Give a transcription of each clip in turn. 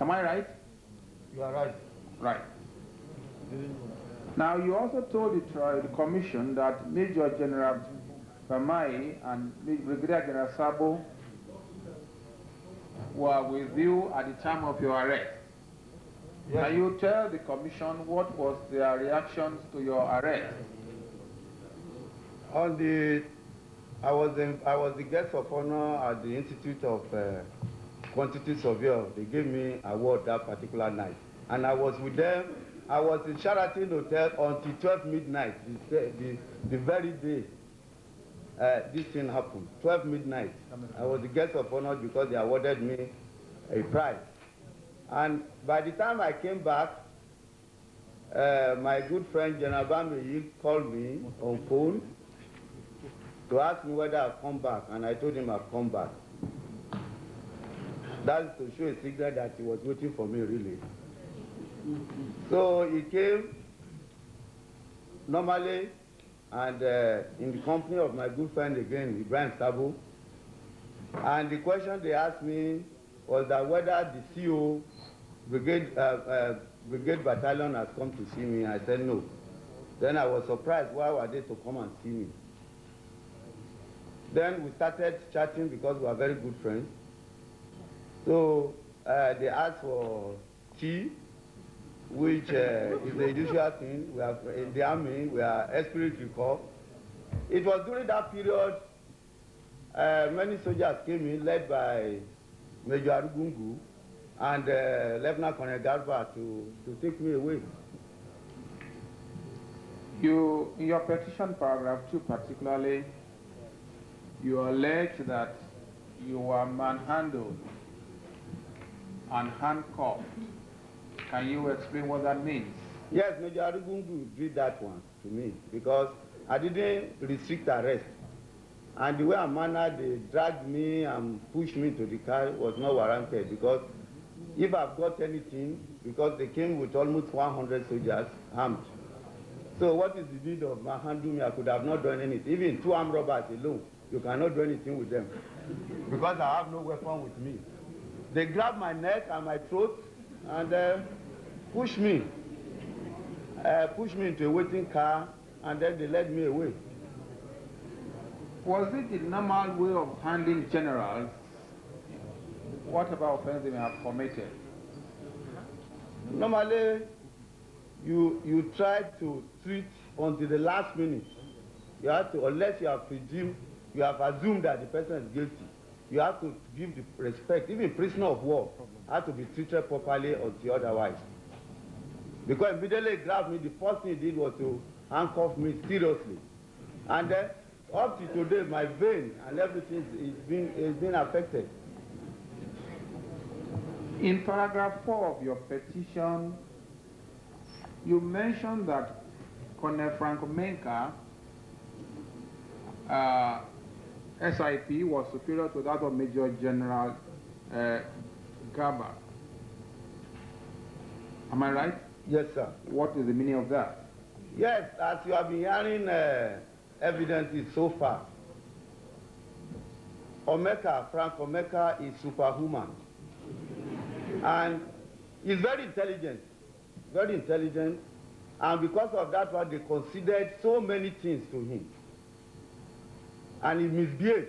Am I right? You are right. Right. Now, you also told the commission that Major General Bamaiyi and Brigadier General Sabo were with you at the time of your arrest. Yes. Can you tell the commission what was their reactions to your arrest? I was the guest of honor at the Institute of Quantity Surveyor. They gave me award that particular night, and I was with them. I was in Sheraton Hotel until 12 midnight. The very day this thing happened, 12 midnight. I was the guest of honor because they awarded me a prize. And by the time I came back, my good friend General Bamaiyi called me on phone to ask me whether I've come back, and I told him I've come back. That's to show a signal that he was waiting for me, really. So he came normally, and in the company of my good friend again, Bamaiyi and Sabo. And the question they asked me was that whether the CO Brigade Battalion has come to see me. I said no. Then I was surprised, why were they to come and see me? Then we started chatting because we are very good friends. So they asked for tea, which is the usual thing. We are in the army, we are esprit corps. It was during that period many soldiers came in, led by Major Arugungu and Lieutenant Colonel Garba to take me away. You, in your petition paragraph 2 particularly, you allege that you were manhandled and handcuffed. Can you explain what that means? Yes, Major Arugungu did that one to me because I didn't restrict arrest. And the way I managed, they dragged me and pushed me to the car was not warranted because if I've got anything, because they came with almost 100 soldiers armed. So what is the need of manhandling me? I could have not done anything. Even 2 armed robbers alone, you cannot do anything with them because I have no weapon with me. They grabbed my neck and my throat and pushed me into a waiting car, and then they led me away. Was it the normal way of handling generals? Whatever offense they may have committed? Normally, you try to treat until the last minute. You have to, unless you have assumed that the person is guilty, you have to give the respect. Even prisoner of war have to be treated properly until otherwise. Because immediately he grabbed me, the first thing he did was to handcuff me seriously. And then, up to today, my vein and everything is being affected. In paragraph 4 of your petition, you mentioned that Colonel Frank Menka, SIP, was superior to that of Major General Garba. Am I right? Yes, sir. What is the meaning of that? Yes, as you have been hearing evidences so far, Frank Omeka is superhuman. And he's very intelligent, and because of that one, they considered so many things to him. And he misbehaved.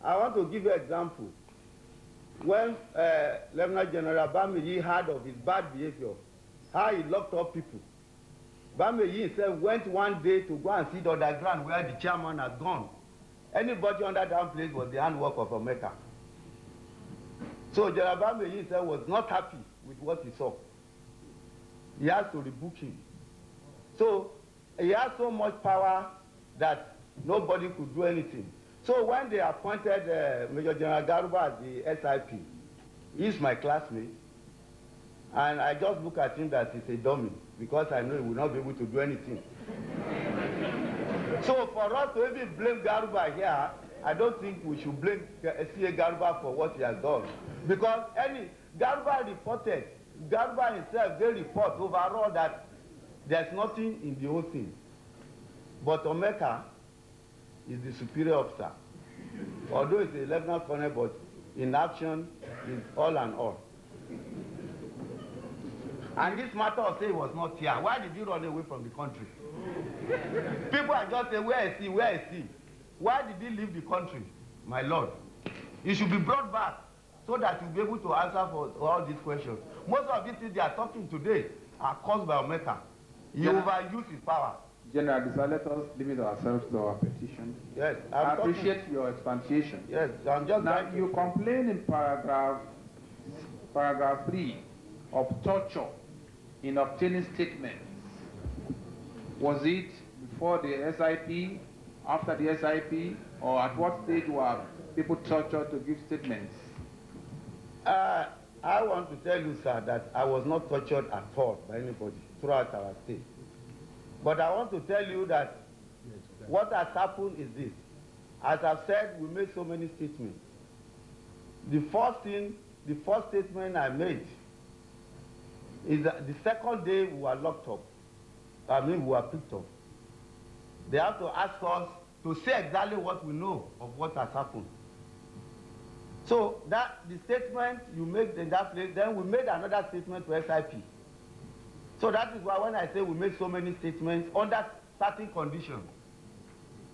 I want to give you an example. When Lieutenant General Bamaiyi heard of his bad behavior, how he locked up people, Bamaiyi himself went one day to go and see the underground where the chairman had gone. Anybody under that place was the handwork of Omeka. So General Bamaiyi himself was not happy with what he saw. He has to rebuke him. So he has so much power that nobody could do anything. So when they appointed Major General Garba as the SIP, he's my classmate, and I just look at him that he's a dummy because I know he will not be able to do anything. So for us to even blame Garba here, I don't think we should blame CA Garba for what he has done. Because Garba himself, they report overall that there's nothing in the whole thing. But Omeka is the superior officer. Although he's a lieutenant colonel, but in action is all and all. And this matter of saying he was not here, why did you run away from the country? People are just saying, where is he, where is he? Why did he leave the country? My Lord, he should be brought back so that you'll be able to answer for all these questions. Most of these things they are talking today are caused by Omeka. He overused his power. General Adisa, let us limit ourselves to our petition. Yes, I appreciate your explanation. Yes, I'm just now you complain in paragraph 3 of torture in obtaining statements. Was it before the SIP, after the SIP, or at what stage were people tortured to give statements? I want to tell you, sir, that I was not tortured at all by anybody throughout our stay. But I want to tell you that what has happened is this. As I've said, we made so many statements. The first statement I made is that the second day we were locked up. We were picked up. They have to ask us to say exactly what we know of what has happened. So that the statement you make in that place, then we made another statement to SIP. So that is why when I say we made so many statements under certain conditions.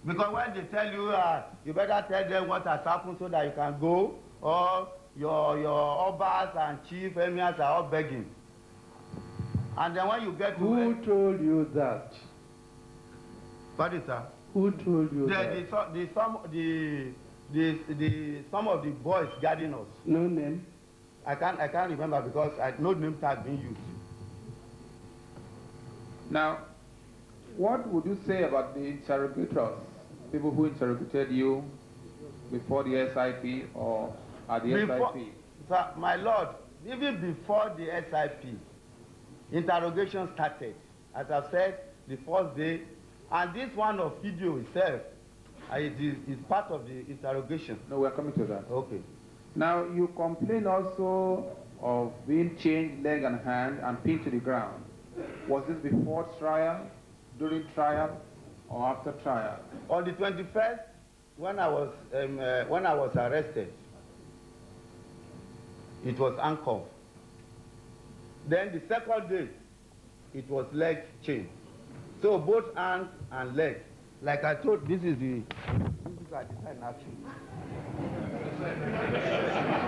Because when they tell you, you better tell them what has happened so that you can go, or your obas and chief emirs are all begging. And then when you get to Who told you that? What is that? Who told you that? Some of the boys guarding us. No name? I can't remember because no name tag being used. Now, what would you say about the interrogators, people who interrogated you before the SIP or at the SIP? Sir, my Lord, even before the SIP, interrogation started. As I've said, the first day, and this one of video itself is part of the interrogation. No, we're coming to that. Okay. Now, you complain also of being chained leg and hand and pinned to the ground. Was this before trial, during trial, or after trial? On the 21st, when I was arrested, it was handcuffed. Then the second day, it was leg chain. So both hands and legs. Like I told, this is Adisa in action.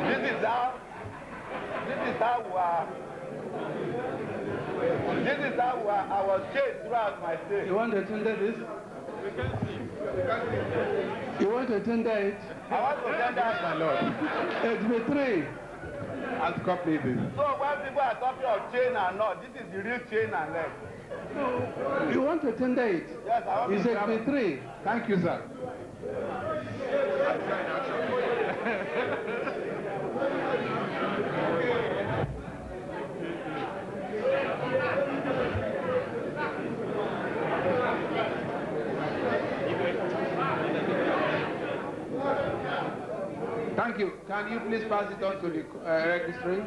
This is how I was chased throughout my stay. You want to tender this? You want to tender it? I want to tender it, my Lord. It's betrayed. Ask copy this. So when people are talking of chain and not, this is the real chain and leg. You want to tender it? Yes, I want to tender it. It's betrayed. Thank you, sir. Thank you. Can you please pass it on to the registry?